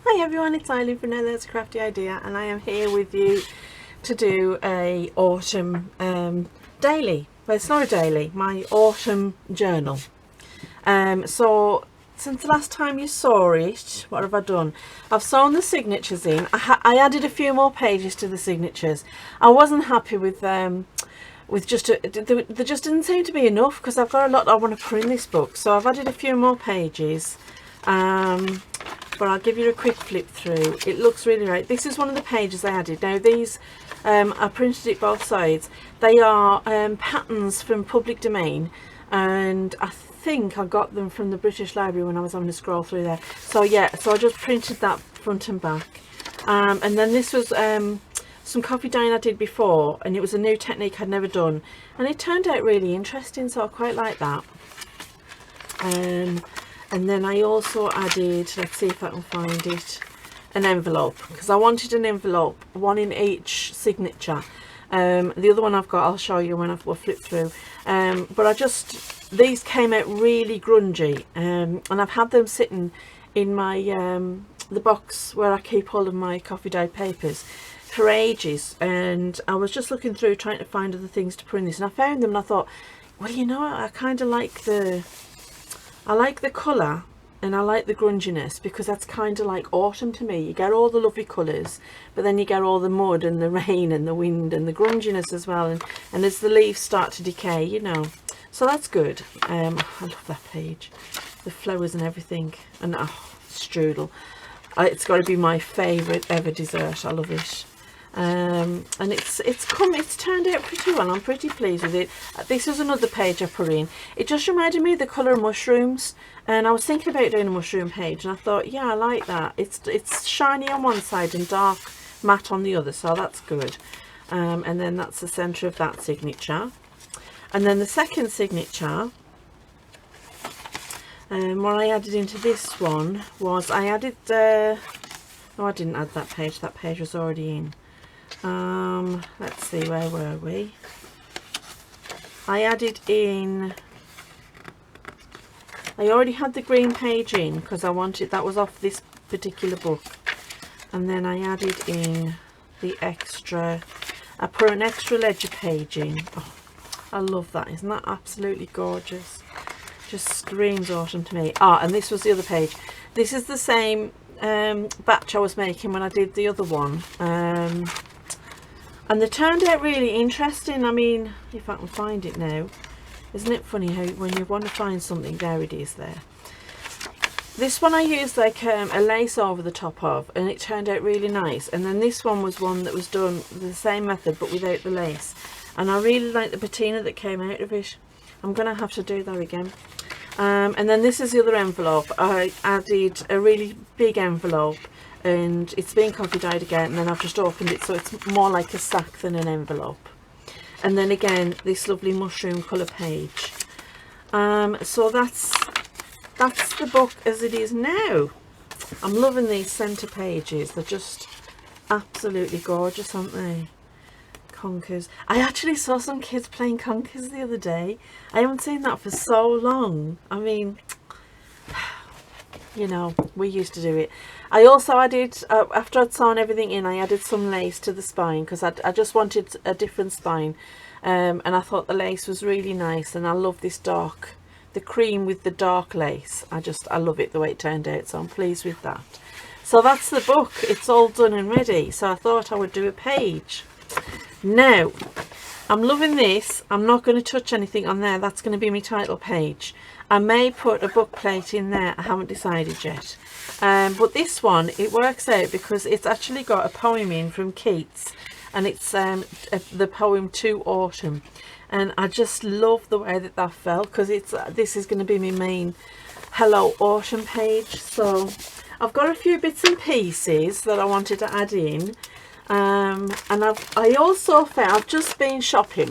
Hi everyone, it's Eileen from Now There's a Crafty Idea, and I am here with you to do a autumn daily. Well, it's not a daily, my autumn journal. So since the last time you saw it, what have I done? I've sewn the signatures in. I added a few more pages to the signatures. I wasn't happy with just there just didn't seem to be enough, because I've got a lot I want to put in this book. So I've added a few more pages. But I'll give you a quick flip through. It looks really right. This is one of the pages I added. Now these, I printed it both sides. They are patterns from public domain, and I think I got them from the British Library when I was having to scroll through there. So yeah, so I just printed that front and back. And then this was some coffee dyeing I did before, and it was a new technique I'd never done, and it turned out really interesting, so I quite like that. And then I also added, let's see if I can find it, an envelope, because I wanted an envelope, one in each signature. The other one I've got, I'll show you when we'll flip through. But these came out really grungy, and I've had them sitting in my the box where I keep all of my coffee dyed papers for ages, and I was just looking through trying to find other things to put in this, and I found them, and I thought, well, you know, I kind of like the colour, and I like the grunginess, because that's kind of like autumn to me. You get all the lovely colours, but then you get all the mud and the rain and the wind and the grunginess as well, and as the leaves start to decay, you know, so that's good. I love that page, the flowers and everything, and strudel, it's got to be my favourite ever dessert. I love it. And it's turned out pretty well. I'm pretty pleased with it. This is another page I put in. It just reminded me of the colour of mushrooms, and I was thinking about doing a mushroom page, and I thought, yeah, I like that. It's shiny on one side and dark matte on the other, so that's good. And then that's the centre of that signature, and then the second signature, what I added into this one was I added no, I didn't add that page. That page was already in. Let's see, where were we? I added in, I already had the green page in because I wanted, that was off this particular book, and then I added in the extra, I put an extra ledger page in. Oh, I love that. Isn't that absolutely gorgeous? Just screams autumn to me. And this was the other page. This is the same batch I was making when I did the other one, and they turned out really interesting. I mean, if I can find it now. Isn't it funny how when you want to find something, there it is there. This one I used like a lace over the top of, and it turned out really nice. And then this one was one that was done the same method but without the lace, and I really like the patina that came out of it. I'm gonna have to do that again. And then this is the other envelope. I added a really big envelope, and it's been coffee dyed again, and then I've just opened it so it's more like a sack than an envelope. And then again, this lovely mushroom colour page. So that's the book as it is now. I'm loving these centre pages. They're just absolutely gorgeous, aren't they? Conkers. I actually saw some kids playing conkers the other day. I haven't seen that for so long. I mean, you know, we used to do it. I also added, after I'd sewn everything in, I added some lace to the spine, because I just wanted a different spine, and I thought the lace was really nice, and I love this dark, the cream with the dark lace. I love it the way it turned out, so I'm pleased with that. So that's the book. It's all done and ready, so I thought I would do a page. Now, I'm loving this. I'm not going to touch anything on there. That's going to be my title page. I may put a book plate in there. I haven't decided yet. But this one, it works out because it's actually got a poem in from Keats, and it's the poem To Autumn. And I just love the way that felt, because this is going to be my main Hello Autumn page. So I've got a few bits and pieces that I wanted to add in. And I also found, I've just been shopping,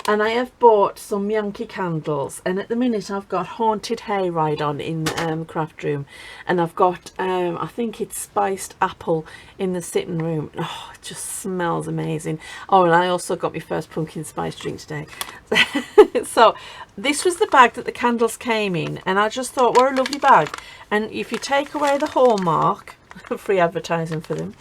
and I have bought some Yankee candles, and at the minute I've got Haunted Hayride on in Craft Room, and I've got I think it's Spiced Apple in the sitting room. Oh, it just smells amazing. Oh, and I also got my first pumpkin spice drink today. So this was the bag that the candles came in, and I just thought, what a lovely bag. And if you take away the hallmark, free advertising for them.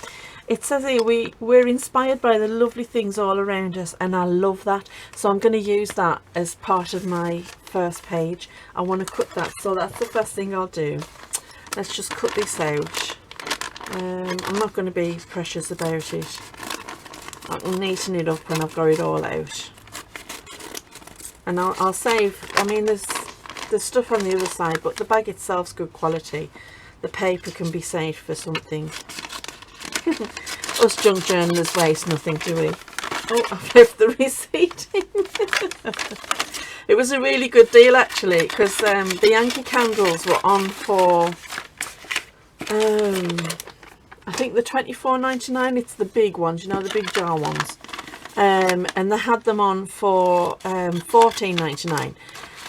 It says here we're inspired by the lovely things all around us, and I love that. So I'm going to use that as part of my first page. I want to cut that, so that's the first thing I'll do. Let's just cut this out. I'm not going to be precious about it. I'll neaten it up when I've got it all out. And I'll save, I mean there's stuff on the other side, but the bag itself's good quality. The paper can be saved for something. Us junk journalers waste nothing, do we? Oh, I've left the receipt in. It was a really good deal actually, because the Yankee candles were on for I think the $24.99. It's the big ones, you know, the big jar ones, and they had them on for $14.99.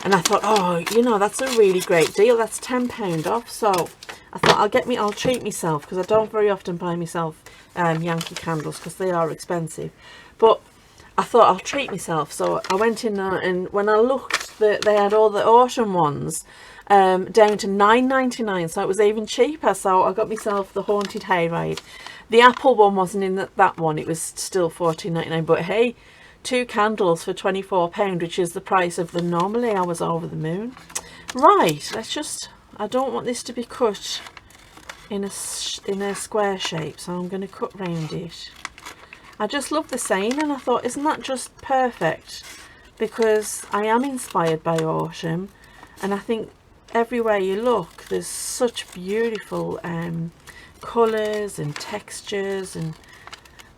And I thought, oh, you know, that's a really great deal. That's £10 off. So I thought I'll treat myself, because I don't very often buy myself Yankee candles because they are expensive. But I thought I'll treat myself. So I went in there, and when I looked, they had all the autumn ones down to $9.99. So it was even cheaper. So I got myself the Haunted Hayride. The apple one wasn't in that one. It was still $14.99. But hey, 2 candles for £24, which is the price of them normally. I was over the moon. Right, let's just, I don't want this to be cut in a square shape, so I'm going to cut round it. I just love the saying, and I thought, isn't that just perfect? Because I am inspired by autumn, and I think everywhere you look there's such beautiful colours and textures. And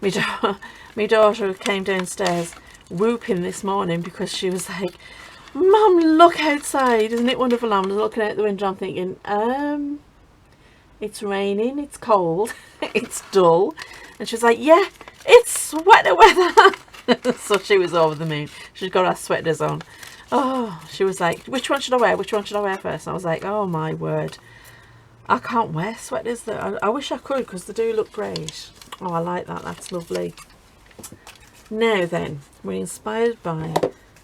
my daughter came downstairs whooping this morning because she was like, Mum, look outside, isn't it wonderful? I'm looking out the window, I'm thinking, it's raining, it's cold, it's dull. And she was like, yeah, it's sweater weather. So she was over the moon. She's got her sweaters on. Oh, she was like, which one should I wear? Which one should I wear first? And I was like, oh my word, I can't wear sweaters. I wish I could, because they do look great. Oh, I like that. That's lovely. Now then, we're inspired by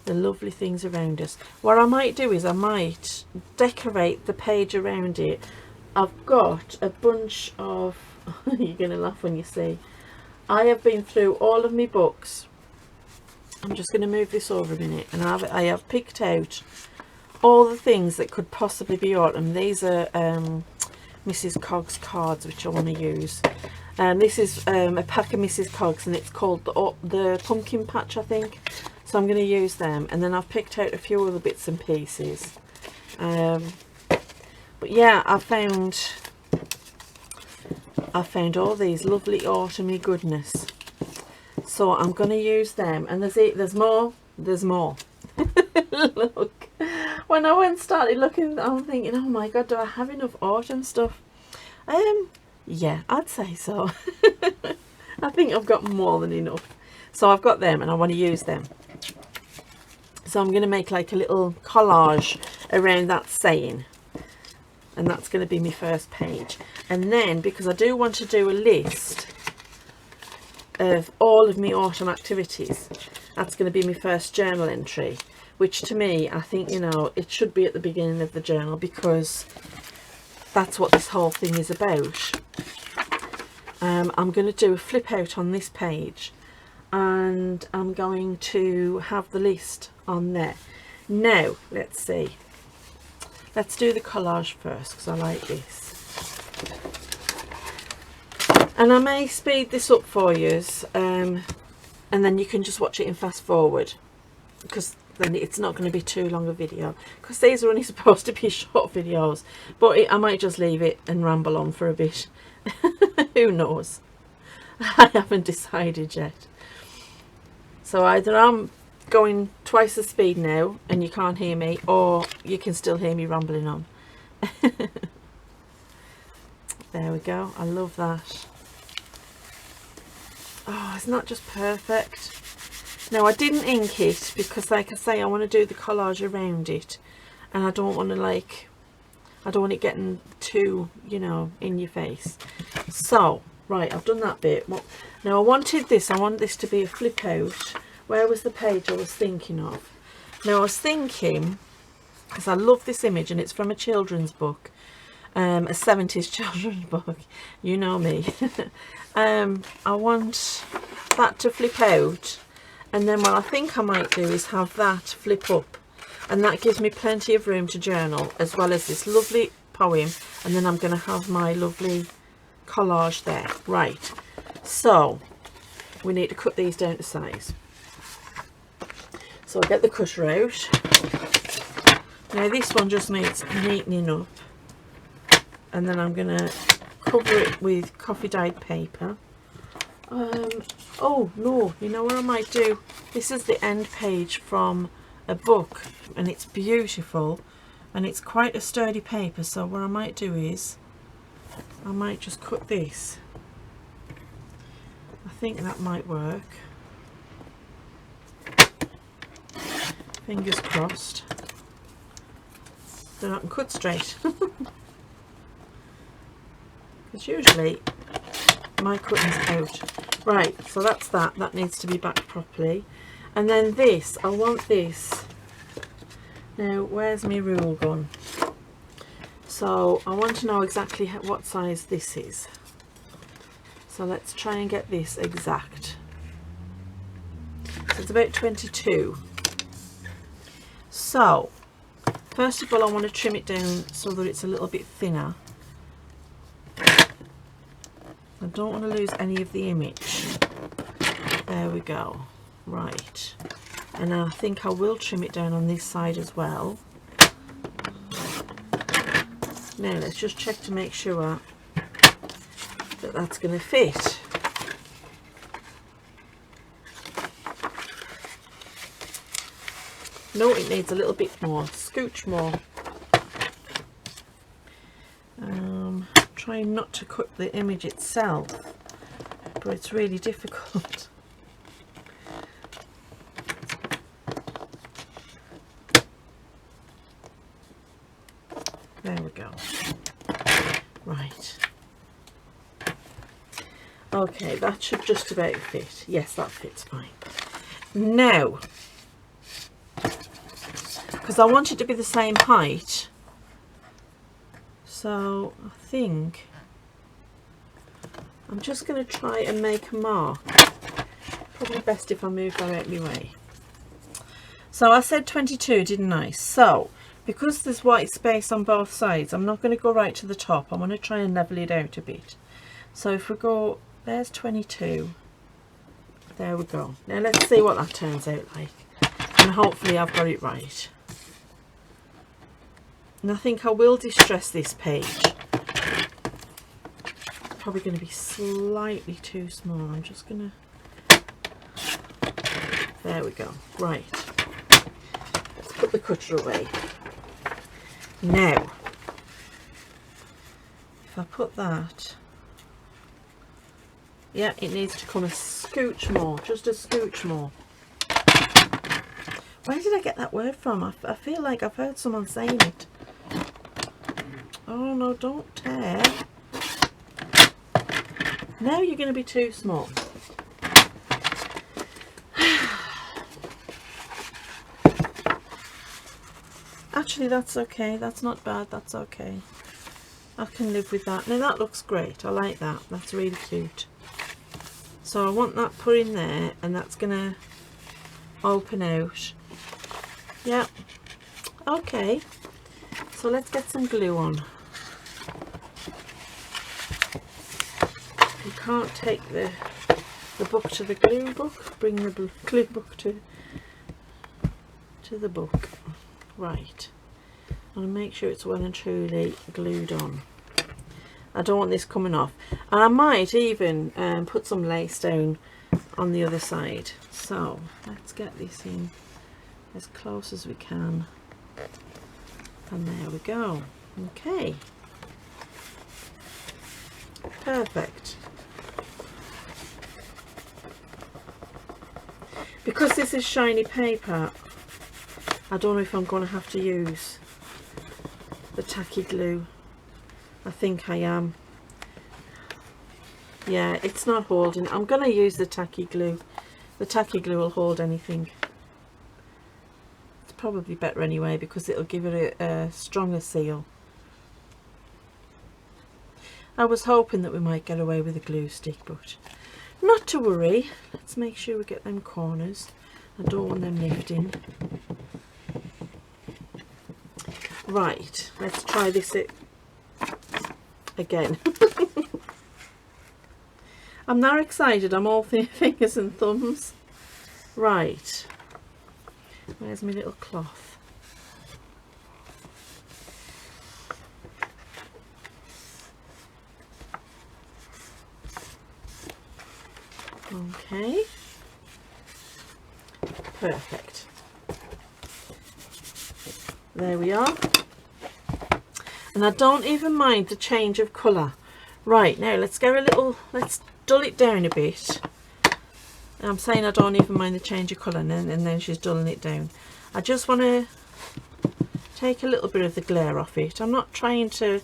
the lovely things around us. What I might do is I might decorate the page around it. I've got a bunch of you're gonna laugh when you see, I have been through all of my books. I'm just going to move this over a minute, and I have picked out all the things that could possibly be autumn. These are Mrs. Coggs cards, which I want to use. This is a pack of Mrs. Coggs, and it's called the Pumpkin Patch, I think. So I'm going to use them, and then I've picked out a few other bits and pieces. But yeah, I found all these lovely autumny goodness. So I'm going to use them, and there's more. Look, when I started looking, I'm thinking, oh my god, do I have enough autumn stuff? Yeah, I'd say so. I think I've got more than enough. So I've got them, and I want to use them. So I'm going to make like a little collage around that saying, and that's going to be my first page. And then, because I do want to do a list of all of my autumn activities, that's going to be my first journal entry, which to me, I think, you know, it should be at the beginning of the journal, because that's what this whole thing is about. I'm going to do a flip out on this page, and I'm going to have the list on there. Now let's see, let's do the collage first, because I like this. And I may speed this up for you, and then you can just watch it in fast forward, because then it's not going to be too long a video, because these are only supposed to be short videos. But I might just leave it and ramble on for a bit. Who knows? I haven't decided yet. So either I'm going twice the speed now and you can't hear me, or you can still hear me rambling on. There we go. I love that. Oh, it's not just perfect. Now, I didn't ink it because, like I say, I want to do the collage around it, and I don't want to, like, I don't want it getting too, you know, in your face. So, right, I've done that bit. Now, I want this to be a flip out. Where was the page I was thinking of? Now, I was thinking, because I love this image, and it's from a children's book, a 70s children's book. You know me. I want that to flip out, and then what I think I might do is have that flip up, and that gives me plenty of room to journal as well as this lovely poem, and then I'm going to have my lovely collage there. Right, so we need to cut these down to size. So I'll get the cutter out. Now this one just needs neatening up, and then I'm going to cover it with coffee dyed paper. Oh no, you know what I might do? This is the end page from a book, and it's beautiful, and it's quite a sturdy paper, so what I might do is I might just cut this. I think that might work. Fingers crossed that I can cut straight. Because usually my cutting's out. Right, so that's that. That needs to be back properly. And then this, I want this. Now, where's my rule gone? So I want to know exactly what size this is. So let's try and get this exact. So it's about 22. So first of all, I want to trim it down so that it's a little bit thinner. I don't want to lose any of the image. There we go. Right, and I think I will trim it down on this side as well. Now let's just check to make sure that that's going to fit. No, it needs a little bit more, scooch more. Trying not to cut the image itself, but it's really difficult. There we go. Right. Okay, that should just about fit. Yes, that fits fine. Now, because I want it to be the same height, so I think I'm just going to try and make a mark. Probably best if I move that out of my way. So I said 22, didn't I? So because there's white space on both sides, I'm not going to go right to the top. I want to try and level it out a bit. So if we go, there's 22. There we go. Now let's see what that turns out like. And hopefully I've got it right. And I think I will distress this page. It's probably going to be slightly too small. I'm just going to... There we go. Right. Let's put the cutter away. Now, if I put that... Yeah, it needs to come a scooch more. Just a scooch more. Where did I get that word from? I feel like I've heard someone saying it. Oh no, don't tear. Now you're going to be too small. Actually, that's okay. That's not bad. That's okay. I can live with that. Now that looks great. I like that. That's really cute. So I want that put in there, and that's going to open out. Yeah. Okay. So let's get some glue on. You can't take the book to the glue book. Bring the glue book to the book. Right. I'm going to make sure it's well and truly glued on. I don't want this coming off. And I might even put some lace down on the other side. So let's get this in as close as we can. And there we go. Okay. Perfect. Because this is shiny paper, I don't know if I'm going to have to use the tacky glue. I think I am. Yeah, it's not holding. I'm going to use the tacky glue. The tacky glue will hold anything. It's probably better anyway because it'll give it a stronger seal. I was hoping that we might get away with a glue stick, but not to worry. Let's make sure we get them corners. I don't want them lifting. Right, let's try this again. I'm now excited, I'm all fingers and thumbs. Right, where's my little cloth? Okay, perfect. There we are. And I don't even mind the change of colour. Right, now let's dull it down a bit. I'm saying I don't even mind the change of colour, and then she's dulling it down. I just want to take a little bit of the glare off it. I'm not trying to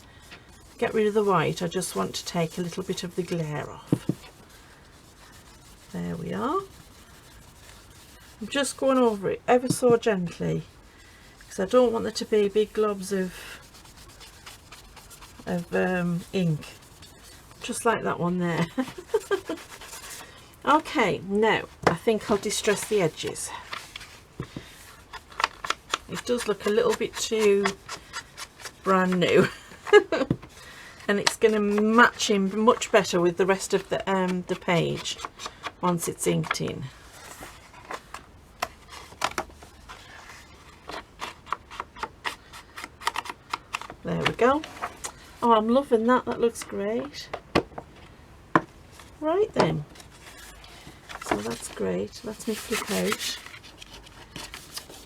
get rid of the white, I just want to take a little bit of the glare off. There we are. I'm just going over it ever so gently, because I don't want there to be big globs of ink, just like that one there. Okay, now I think I'll distress the edges. It does look a little bit too brand new. And it's going to match in much better with the rest of the page once it's inked in. There we go. Oh, I'm loving that. That looks great. Right then. So that's great. That's me flip out.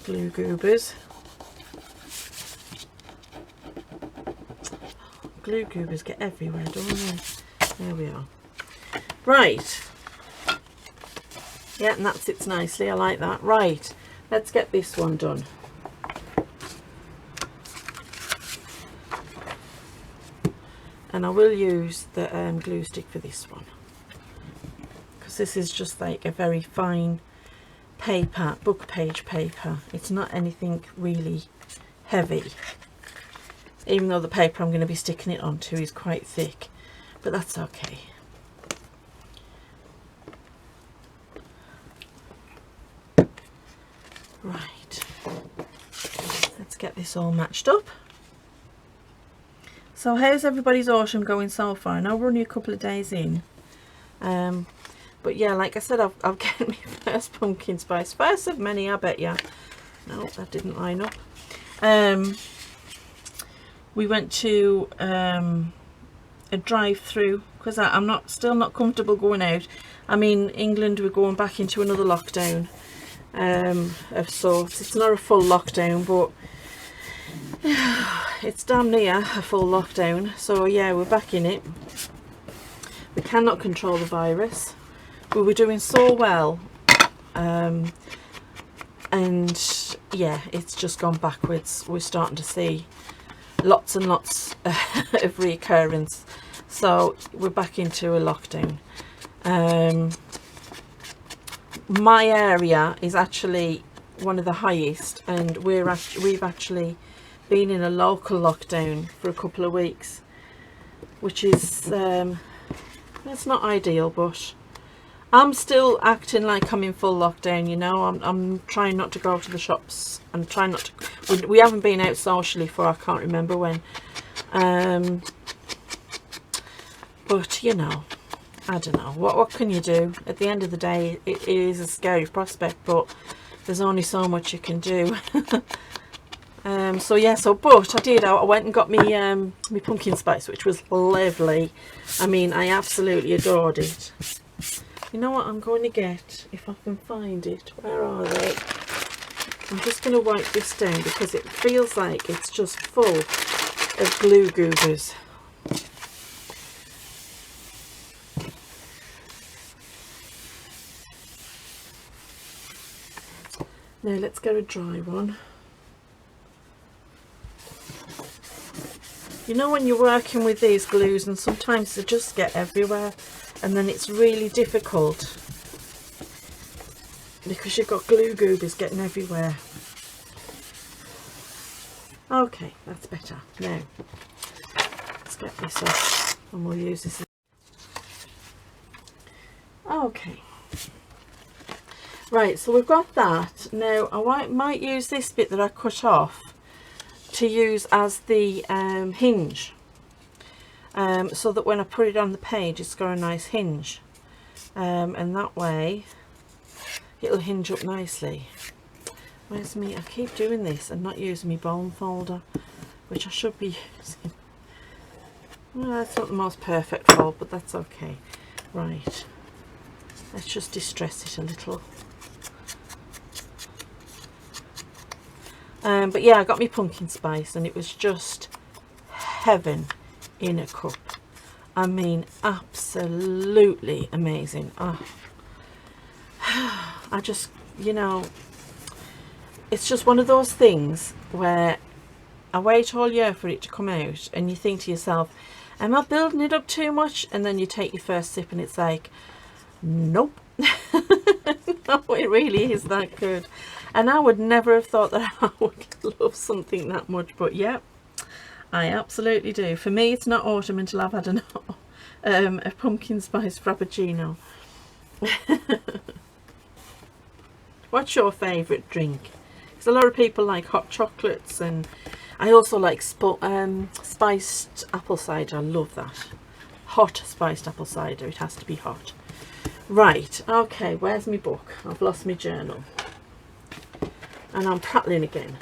Glue goobers. Glue goobers get everywhere, don't they? There we are. Right. Yeah, and that sits nicely. I like that. Right. Let's get this one done. And I will use the glue stick for this one, because this is just like a very fine paper, book page paper. It's not anything really heavy, even though the paper I'm going to be sticking it onto is quite thick, but that's okay. Right, let's get this all matched up. So how's everybody's autumn going so far? I know we're only a couple of days in, but yeah, like I said, I've getting my first pumpkin spice, first of many, I bet ya. No, that didn't line up. We went to a drive-through, because I'm still not comfortable going out. I mean, England, we're going back into another lockdown of sorts. It's not a full lockdown, but it's damn near a full lockdown. So yeah, we're back in it. We cannot control the virus. We were doing so well, and yeah, it's just gone backwards. We're starting to see lots and lots of reoccurrence, so we're back into a lockdown. My area is actually one of the highest, and we've actually been in a local lockdown for a couple of weeks, which is it's not ideal, but I'm still acting like I'm in full lockdown, you know. I'm trying not to go to the shops, and trying not to, we haven't been out socially for I can't remember when, but you know, I don't know, what can you do? At the end of the day, it is a scary prospect, but there's only so much you can do. So yeah, but I went and got me my pumpkin spice, which was lovely. I mean, I absolutely adored it. You know what I'm going to get, if I can find it? Where are they? I'm just going to wipe this down because it feels like it's just full of glue goobers. Now let's get a dry one. You know, when you're working with these glues, and sometimes they just get everywhere, and then it's really difficult because you've got glue goobers getting everywhere. Okay, that's better. Now let's get this off. and we'll use this. Okay, right, so we've got that. Now I might use this bit that I cut off to use as the hinge, so that when I put it on the page it's got a nice hinge, and that way it'll hinge up nicely. Where's me? I keep doing this and not using my bone folder, which I should be using. Well, that's not the most perfect fold, but that's okay. Right, let's just distress it a little. But yeah, I got me pumpkin spice and it was just heaven in a cup. I mean, absolutely amazing. Oh. I just, you know, it's just one of those things where I wait all year for it to come out and you think to yourself, am I building it up too much? And then you take your first sip and it's like, nope. No, it really is that good. And I would never have thought that I would love something that much, but yeah, I absolutely do. For me, it's not autumn until I've had a pumpkin spice frappuccino. What's your favourite drink? Because a lot of people like hot chocolates, and I also like spiced apple cider. I love that. Hot spiced apple cider. It has to be hot. Right, okay, where's my book? I've lost my journal. And I'm prattling again.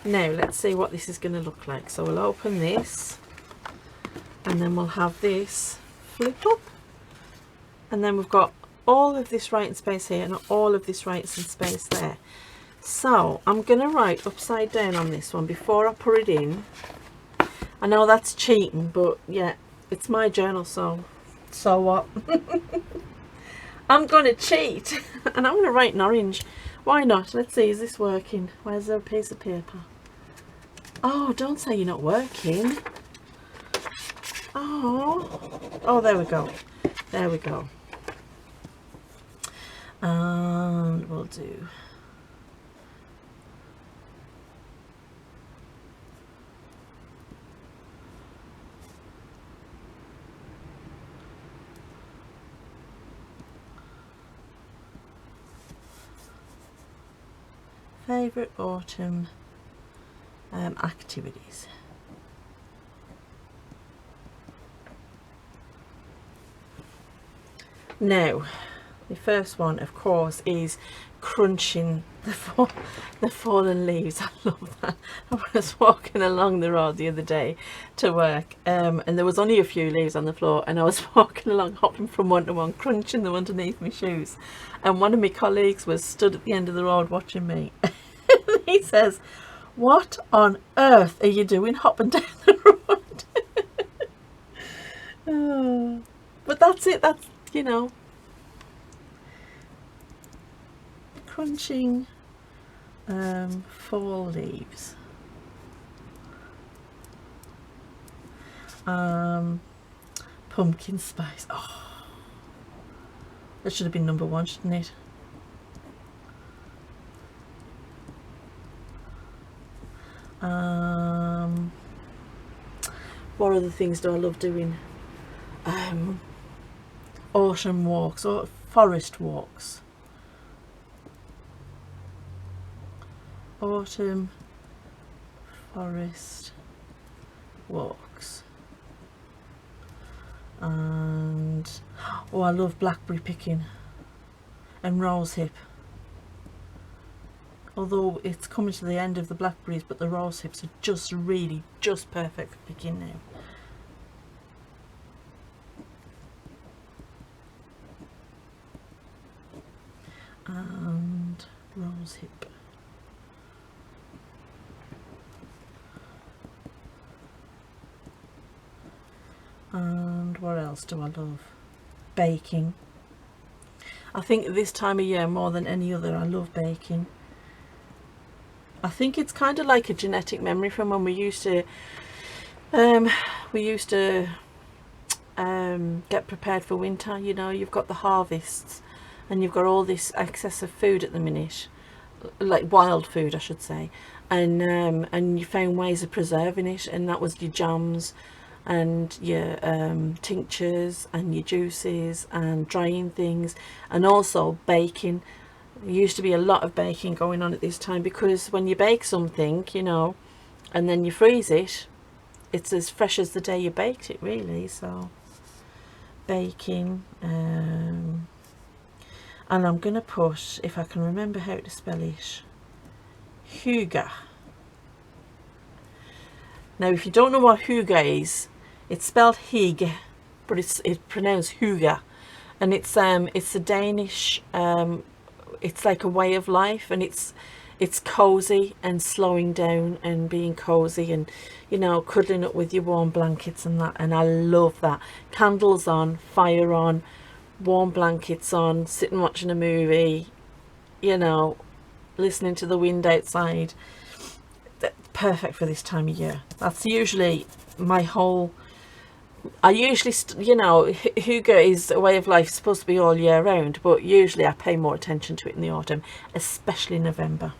Now, let's see what this is going to look like. So we'll open this, and then we'll have this flip up. And then we've got all of this writing space here and all of this writing space there. So I'm going to write upside down on this one before I put it in. I know that's cheating, but yeah, it's my journal, so what? I'm going to cheat and I'm going to write in orange. Why not? Let's see, is this working? Where's the piece of paper? Oh, don't say you're not working. Oh, there we go. There we go. And we'll do favourite autumn activities. Now, the first one, of course, is crunching the fallen leaves. I love that. I was walking along the road the other day to work, and there was only a few leaves on the floor, and I was walking along, hopping from one to one, crunching them underneath my shoes. And one of my colleagues was stood at the end of the road watching me. He says, "What on earth are you doing hopping down the road?" Oh, but that's it. That's, you know, crunching fall leaves. Pumpkin spice. Oh, that should have been number one, shouldn't it? What other things do I love doing? Autumn walks or forest walks. Autumn forest walks. And oh, I love blackberry picking and rosehip. Although it's coming to the end of the blackberries, but the rosehips are just really just perfect for picking now. And rosehip. And what else do I love? Baking. I think this time of year more than any other, I love baking. I think it's kind of like a genetic memory from when we used to get prepared for winter. You know, you've got the harvests and you've got all this excess of food at the minute, like wild food I should say, and you found ways of preserving it, and that was your jams and your tinctures and your juices and drying things, and also baking. There used to be a lot of baking going on at this time, because when you bake something, you know, and then you freeze it, it's as fresh as the day you baked it, really. So baking, and I'm gonna put, if I can remember how to spell it, Hygge. Now if you don't know what Hygge is, it's spelled Hygge, but it's pronounced Hygge, and it's a Danish, it's like a way of life, and it's cozy and slowing down and being cozy, and you know, cuddling up with your warm blankets and that, and I love that. Candles on, fire on, warm blankets on, sitting watching a movie, you know, listening to the wind outside. Perfect for this time of year. That's usually my whole, I usually you know, Hygge is a way of life, supposed to be all year round, but usually I pay more attention to it in the autumn, especially November.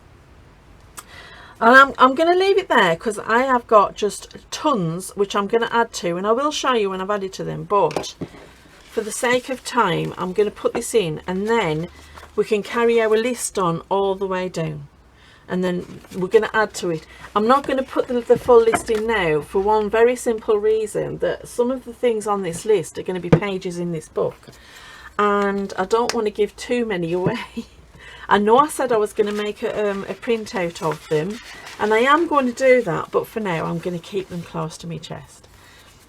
And I'm going to leave it there, because I have got just tons which I'm going to add to, and I will show you when I've added to them, but for the sake of time I'm going to put this in, and then we can carry our list on all the way down, and then we're going to add to it. I'm not going to put the full list in now, for one very simple reason, that some of the things on this list are going to be pages in this book, and I don't want to give too many away. I know I said I was going to make a printout of them, and I am going to do that, but for now I'm going to keep them close to my chest.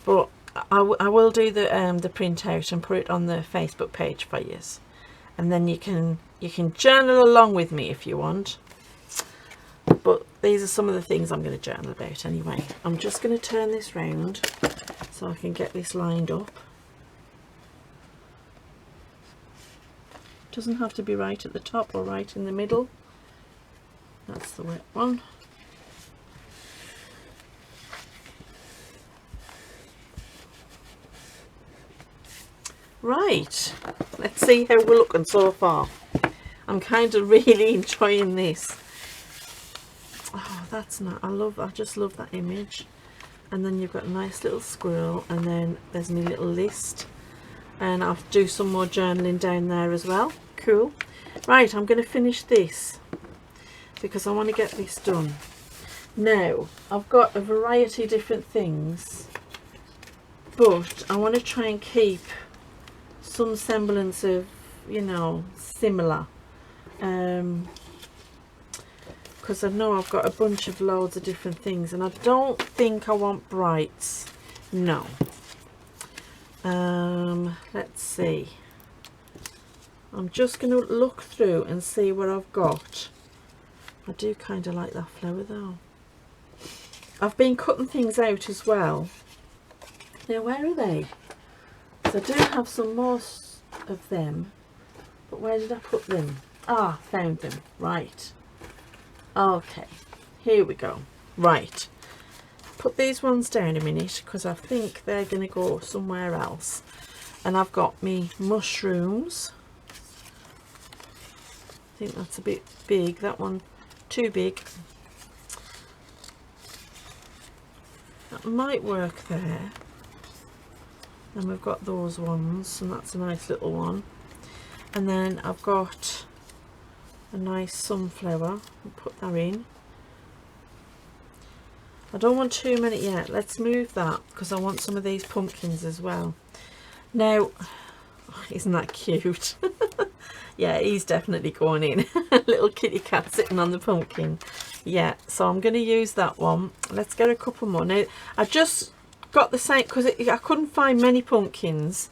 But I will do the printout and put it on the Facebook page for you, and then you can journal along with me if you want. But these are some of the things I'm going to journal about anyway. I'm just going to turn this round so I can get this lined up. Doesn't have to be right at the top or right in the middle. That's the wet one. Right, let's see how we're looking so far. I'm kind of really enjoying this. Oh, that's not, I just love that image. And then you've got a nice little squirrel, and then there's my little list, and I'll do some more journaling down there as well. Cool. Right, I'm going to finish this because I want to get this done. Now I've got a variety of different things, but I want to try and keep some semblance of, you know, similar, because I know I've got a bunch of loads of different things, and I don't think I want brights. No. Let's see. I'm just going to look through and see what I've got. I do kind of like that flower though. I've been cutting things out as well. Now where are they? So I do have some more of them, but where did I put them? Ah, found them. Right. Okay, here we go. Right. Put these ones down a minute, because I think they're going to go somewhere else. And I've got me mushrooms. I think that's a bit big. That one too big. That might work there. And we've got those ones, and that's a nice little one. And then I've got a nice sunflower. I'll put that in. I don't want too many yet. Let's move that, because I want some of these pumpkins as well. Now, oh, isn't that cute? Yeah, he's definitely going in. Little kitty cat sitting on the pumpkin. Yeah, so I'm going to use that one. Let's get a couple more. Now, I just got the same, because I couldn't find many pumpkins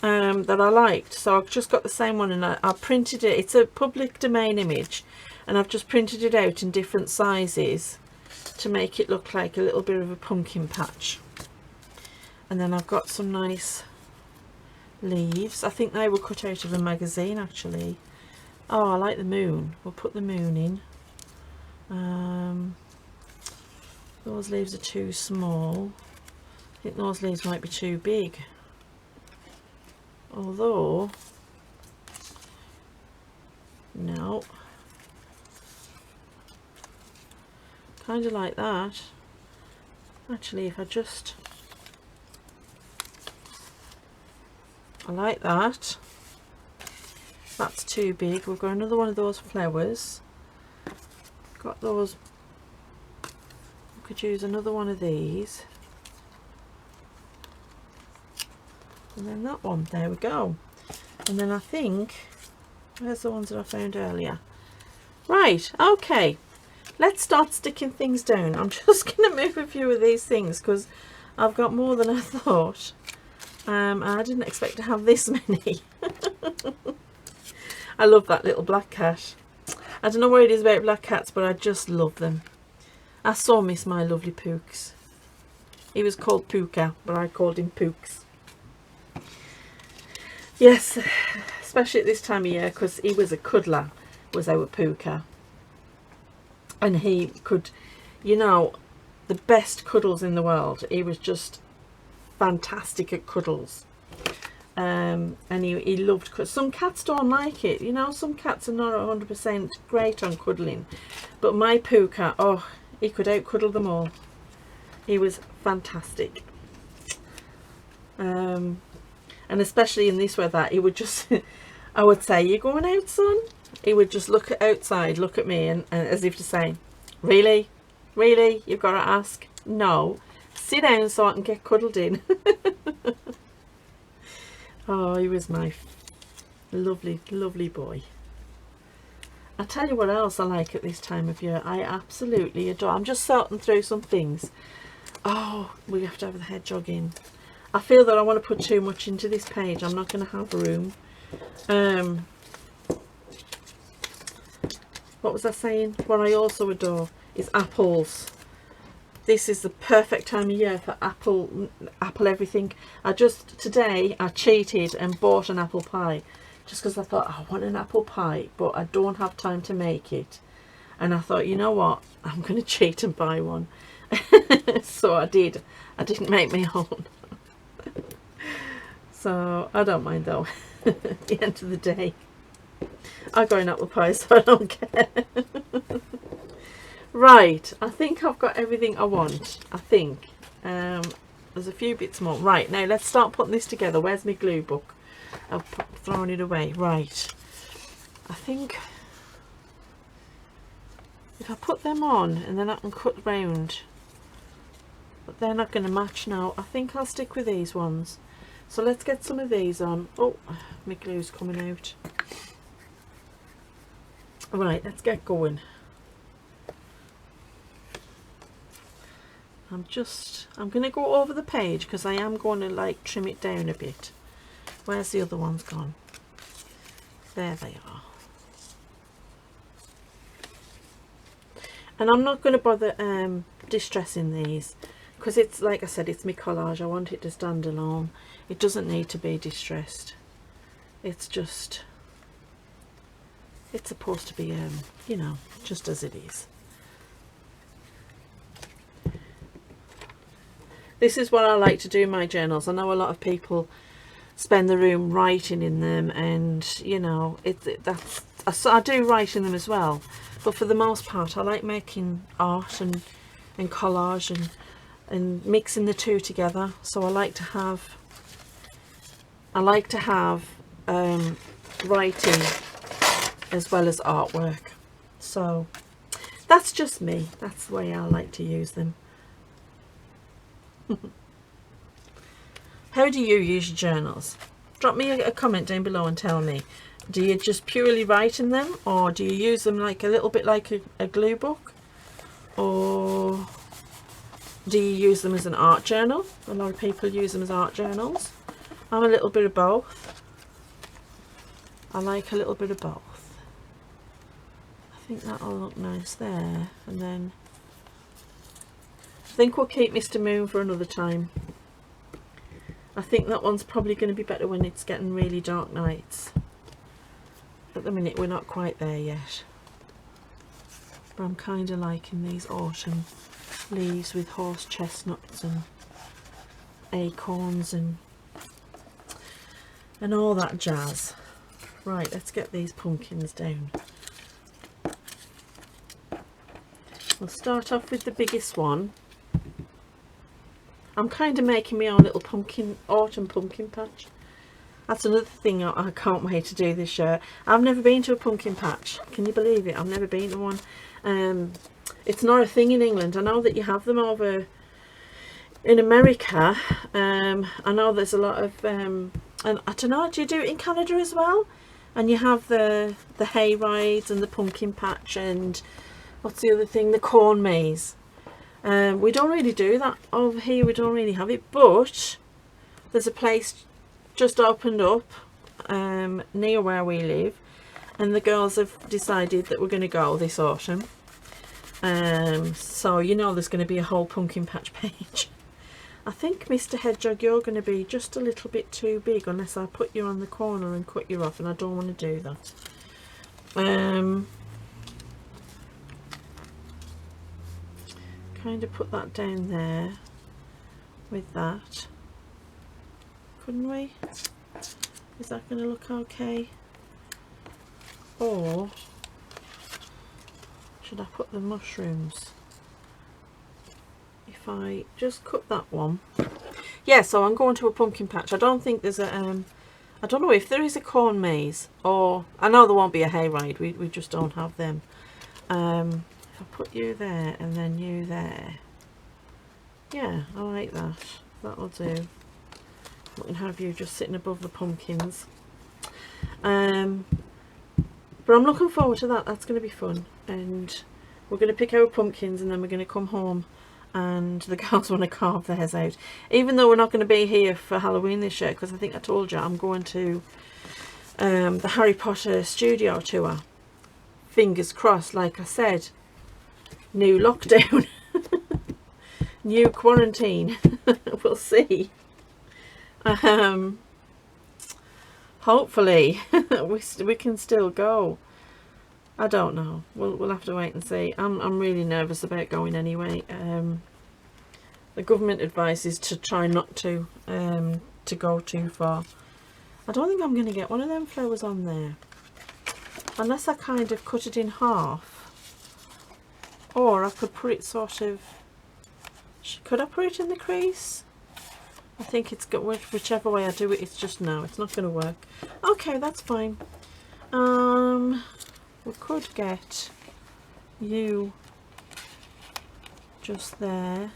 that I liked. So I've just got the same one, and I printed it. It's a public domain image, and I've just printed it out in different sizes to make it look like a little bit of a pumpkin patch. And then I've got some nice leaves. I think they were cut out of a magazine actually. Oh, I like the moon. We'll put the moon in. Those leaves are too small. I think those leaves might be too big. Although, no. Kind of like that. Actually, if I just I like that. That's too big. We've got another one of those flowers. Got those. We could use another one of these. And then that one. There we go. And then I think, where's the ones that I found earlier? Right, okay. Let's start sticking things down. I'm just going to move a few of these things because I've got more than I thought. I didn't expect to have this many. I love that little black cat. I don't know what it is about black cats, but I just love them. I so miss my lovely Pooks. He was called Pooka, but I called him Pooks. Yes, especially at this time of year, because he was a cuddler, was our Pooka. And he could, you know, the best cuddles in the world. He was just fantastic at cuddles. And he loved cuddles. Some cats don't like it, you know, some cats are not 100% great on cuddling. But my Pooka, oh, he could out-cuddle them all. He was fantastic. And especially in this weather, he would just, I would say, "You going out, son?" He would just look outside, look at me, and as if to say, "Really? Really? You've got to ask?" No. Sit down so I can get cuddled in. Oh, he was my lovely, lovely boy. I'll tell you what else I like at this time of year. I absolutely adore. I'm just sorting through some things. Oh, we have to have the hedgehog in. I feel that I want to put too much into this page. I'm not going to have room. What was I saying? What I also adore is apples. This is the perfect time of year for apple everything. Today I cheated and bought an apple pie just because I thought I want an apple pie, but I don't have time to make it. And I thought, you know what, I'm going to cheat and buy one. So I did. I didn't make my own. So I don't mind though. At the end of the day, I got an apple pie, so I don't care. Right, I think I've got everything I want. I think there's a few bits more. Right, now let's start putting this together. Where's my glue book? I've thrown it away. Right, I think if I put them on and then I can cut round, but they're not going to match now. I think I'll stick with these ones. So let's get some of these on. Oh, my glue's coming out. Right, let's get going. I'm going to go over the page because I am going to like trim it down a bit. Where's the other ones gone? There they are. And I'm not going to bother distressing these because it's, like I said, it's my collage. I want it to stand alone. It doesn't need to be distressed. It's just, it's supposed to be, you know, just as it is. This is what I like to do in my journals. I know a lot of people spend the room writing in them, and you know, I do write in them as well, but for the most part I like making art and collage and mixing the two together. So I like to have writing as well as artwork. So that's just me. That's the way I like to use them. How do you use your journals? Drop me a comment down below and tell me. Do you just purely write in them, or do you use them like a little bit like a glue book, or do you use them as an art journal? A lot of people use them as art journals. I'm a little bit of both. I like a little bit of both. I think that'll look nice there, and then I think we'll keep Mr. Moon for another time. I think that one's probably going to be better when it's getting really dark nights. At the minute we're not quite there yet. But I'm kind of liking these autumn leaves with horse chestnuts and acorns and all that jazz. Right, let's get these pumpkins down. We'll start off with the biggest one. I'm kind of making my own little autumn pumpkin patch. That's another thing I can't wait to do this year. I've never been to a pumpkin patch. Can you believe it? I've never been to one. It's not a thing in England. I know that you have them over in America. I know there's a lot of, and I don't know, do you do it in Canada as well? And you have the hay rides and the pumpkin patch and what's the other thing? The corn maze. We don't really do that over here. We don't really have it, but there's a place just opened up near where we live, and the girls have decided that we're going to go this autumn. So you know there's going to be a whole pumpkin patch page. I think, Mr. Hedgehog, you're going to be just a little bit too big unless I put you on the corner and cut you off, and I don't want to do that. Kind of put that down there with that. Couldn't we? Is that going to look okay? Or should I put the mushrooms? If I just cut that one. Yeah, so I'm going to a pumpkin patch. I don't think there's a I don't know if there is a corn maze, or I know there won't be a hayride. We just don't have them. If I put you there and then you there. Yeah, I like that. That'll do. We can have you just sitting above the pumpkins. But I'm looking forward to that. That's going to be fun. And we're going to pick our pumpkins and then we're going to come home and the girls want to carve theirs out. Even though we're not going to be here for Halloween this year, because I think I told you I'm going to the Harry Potter studio tour. Fingers crossed, like I said. New lockdown. New quarantine. We'll see. Hopefully we can still go. I don't know. We'll have to wait and see. I'm really nervous about going anyway. The government advice is to try not to go too far. I don't think I'm going to get one of them flowers on there unless I kind of cut it in half, or I could put it sort of. Could I put it in the crease? I think it's got whichever way I do it. It's just no. It's not going to work. Okay, that's fine. We could get you just there.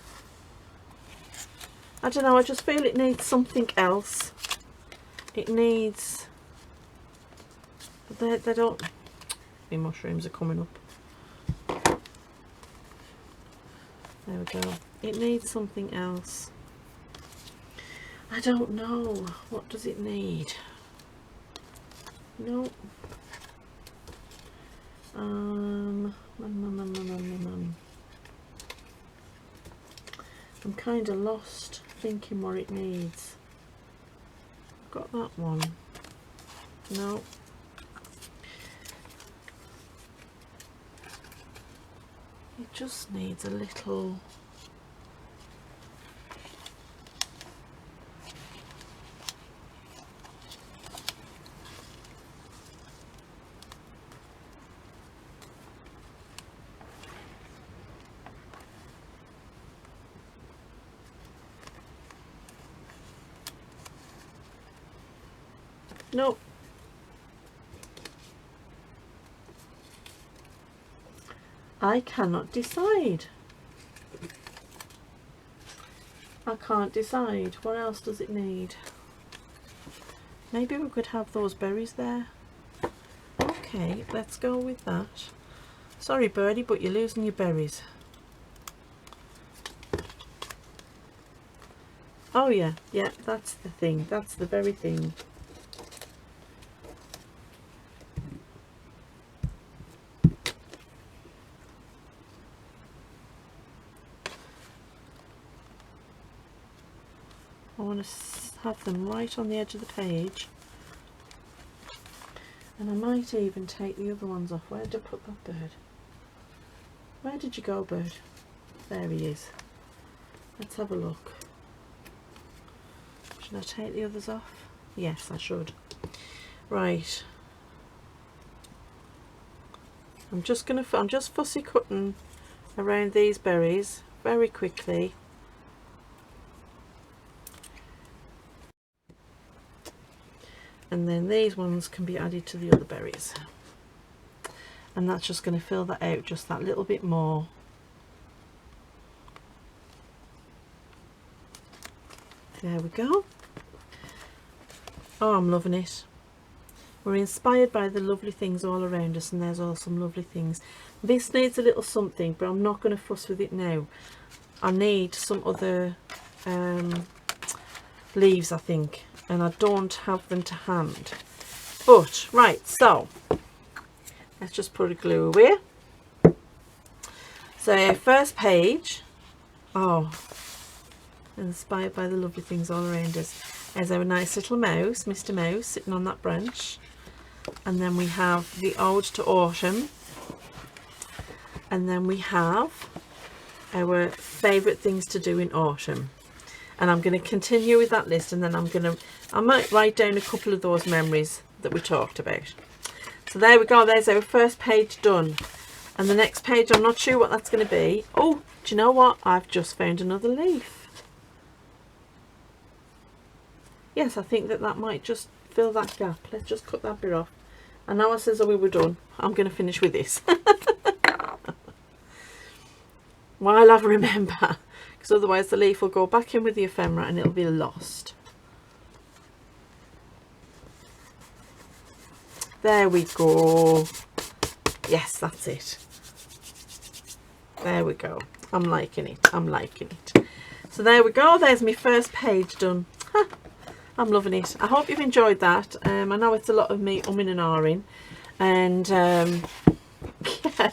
I don't know, I just feel it needs something else. It needs, they don't, the mushrooms are coming up. There we go. It needs something else. I don't know. What does it need? No. I'm kind of lost thinking what it needs. I've got that one. No. It just needs a little. Nope. I cannot decide. I can't decide. What else does it need? Maybe we could have those berries there. Okay, let's go with that. Sorry, birdie, but you're losing your berries. Oh yeah, yeah, that's the thing. That's the very thing. I want to have them right on the edge of the page, and I might even take the other ones off. Where did I put that bird? Where did you go, bird? There he is. Let's have a look. Should I take the others off? Yes, I should. Right. I'm just fussy cutting around these berries very quickly. and then these ones can be added to the other berries, and that's just going to fill that out just that little bit more. There we go. Oh, I'm loving it. We're inspired by the lovely things all around us, and there's all some lovely things. This needs a little something, but I'm not going to fuss with it now. I need some other leaves, I think, and I don't have them to hand. But right, so let's just put a glue away. So first page, oh, inspired by the lovely things all around us. There's our nice little mouse, Mr. Mouse, sitting on that branch. And then we have the Ode to Autumn. And then we have our favourite things to do in autumn. And I'm going to continue with that list, and then I might write down a couple of those memories that we talked about. So there we go, there's our first page done. And the next page, I'm not sure what that's going to be. Oh, do you know what? I've just found another leaf. Yes, I think that might just fill that gap. Let's just cut that bit off. And now I says that we were done, I'm going to finish with this. While I remember, because otherwise the leaf will go back in with the ephemera and it'll be lost. There we go. Yes, that's it. There we go. I'm liking it. I'm liking it. So there we go. There's my first page done. I'm loving it. I hope you've enjoyed that. I know it's a lot of me umming and ahhing, and yeah,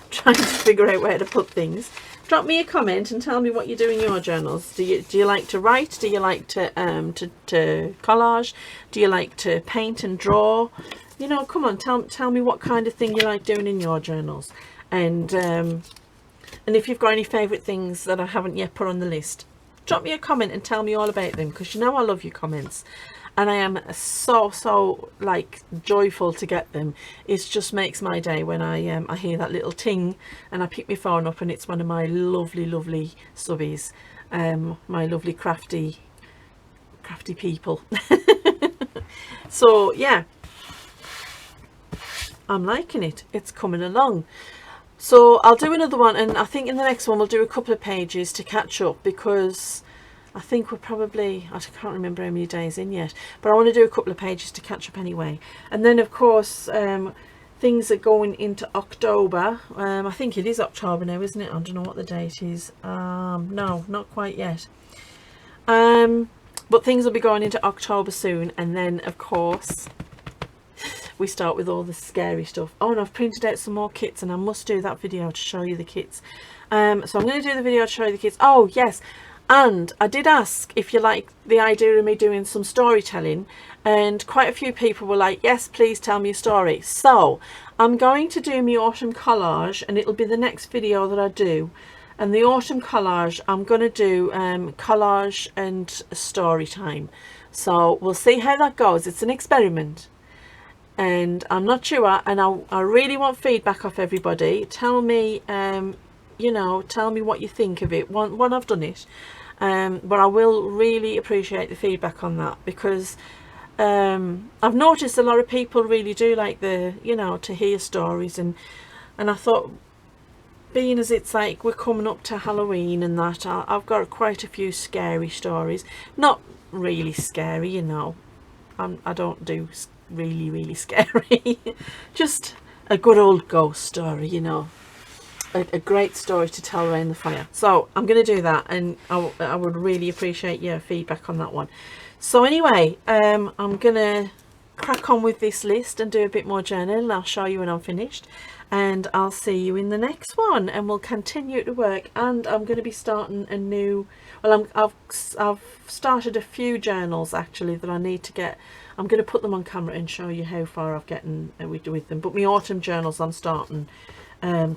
trying to figure out where to put things. Drop me a comment and tell me what you do in your journals. Do you like to write? Do you like to collage? Do you like to paint and draw? You know, come on, tell me what kind of thing you like doing in your journals, and if you've got any favourite things that I haven't yet put on the list. Drop me a comment and tell me all about them, because you know I love your comments, and I am so like joyful to get them. It just makes my day when I hear that little ting and I pick my phone up and it's one of my lovely subbies, my lovely crafty people. So yeah, I'm liking it. It's coming along. So I'll do another one, and I think in the next one we'll do a couple of pages to catch up, because I think we're probably, I can't remember how many days in yet, but I want to do a couple of pages to catch up anyway. And then of course things are going into October. I think it is October now, isn't it? I don't know what the date is. No, not quite yet. But things will be going into October soon, and then of course we start with all the scary stuff. Oh, and I've printed out some more kits, and I must do that video to show you the kits. So I'm going to do the video to show you the kits. Oh yes, and I did ask if you like the idea of me doing some storytelling, and quite a few people were like, yes, please tell me a story. So I'm going to do my autumn collage, and it'll be the next video that I do. And the autumn collage, I'm going to do collage and story time. So we'll see how that goes. It's an experiment, and I'm not sure, and I really want feedback off everybody. Tell me, you know, tell me what you think of it when I've done it. But I will really appreciate the feedback on that, because I've noticed a lot of people really do like you know, to hear stories, and I thought, being as it's like we're coming up to Halloween and that, I've got quite a few scary stories. Not really scary, you know, I don't do really scary. Just a good old ghost story, you know, a great story to tell around the fire. So I'm going to do that, and I would really appreciate your feedback on that one. So anyway, I'm going to crack on with this list and do a bit more journaling. I'll show you when I'm finished, and I'll see you in the next one, and we'll continue to work. And I'm going to be starting a new, well, I've started a few journals actually that I need to get. I'm going to put them on camera and show you how far I've gotten with them. But my autumn journals I'm starting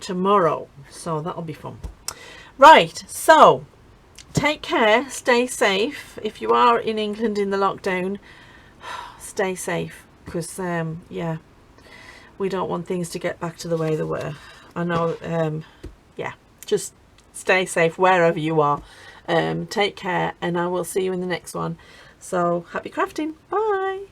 tomorrow, so that'll be fun. Right, so take care, stay safe. If you are in England in the lockdown, stay safe, because yeah, we don't want things to get back to the way they were. I know, yeah, just stay safe wherever you are. Take care, and I will see you in the next one. So happy crafting. Bye.